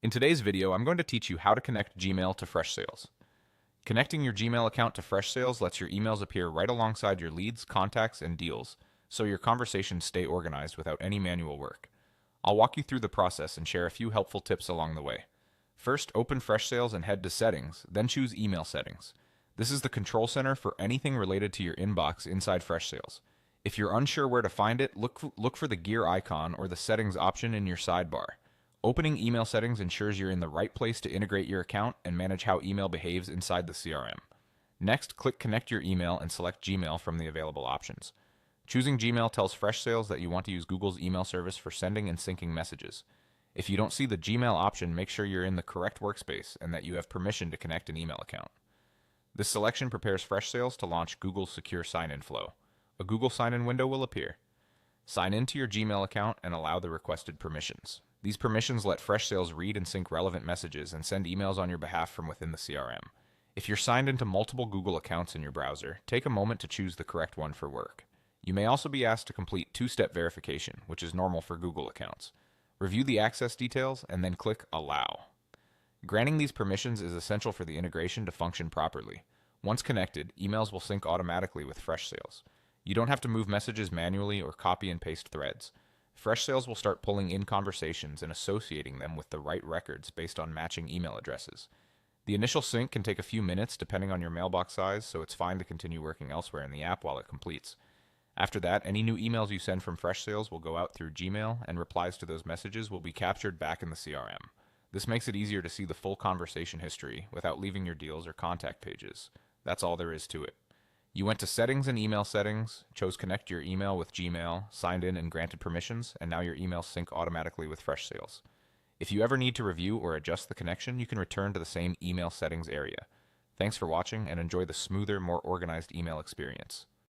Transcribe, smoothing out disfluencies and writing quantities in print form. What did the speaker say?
In today's video, I'm going to teach you how to connect Gmail to Freshsales. Connecting your Gmail account to Freshsales lets your emails appear right alongside your leads, contacts, and deals, so your conversations stay organized without any manual work. I'll walk you through the process and share a few helpful tips along the way. First, open Freshsales and head to Settings, then choose Email Settings. This is the control center for anything related to your inbox inside Freshsales. If you're unsure where to find it, look for the gear icon or the settings option in your sidebar. Opening email settings ensures you're in the right place to integrate your account and manage how email behaves inside the CRM. Next, click Connect Your Email and select Gmail from the available options. Choosing Gmail tells Freshsales that you want to use Google's email service for sending and syncing messages. If you don't see the Gmail option, make sure you're in the correct workspace and that you have permission to connect an email account. This selection prepares Freshsales to launch Google's secure sign-in flow. A Google sign-in window will appear. Sign into your Gmail account and allow the requested permissions. These permissions let Freshsales read and sync relevant messages and send emails on your behalf from within the CRM. If you're signed into multiple Google accounts in your browser, take a moment to choose the correct one for work. You may also be asked to complete two-step verification, which is normal for Google accounts. Review the access details and then click Allow. Granting these permissions is essential for the integration to function properly. Once connected, emails will sync automatically with Freshsales. You don't have to move messages manually or copy and paste threads. Freshsales will start pulling in conversations and associating them with the right records based on matching email addresses. The initial sync can take a few minutes depending on your mailbox size, so it's fine to continue working elsewhere in the app while it completes. After that, any new emails you send from Freshsales will go out through Gmail, and replies to those messages will be captured back in the CRM. This makes it easier to see the full conversation history without leaving your deals or contact pages. That's all there is to it. You went to Settings and Email Settings, chose Connect Your Email with Gmail, signed in and granted permissions, and now your emails sync automatically with Freshsales. If you ever need to review or adjust the connection, you can return to the same email settings area. Thanks for watching and enjoy the smoother, more organized email experience.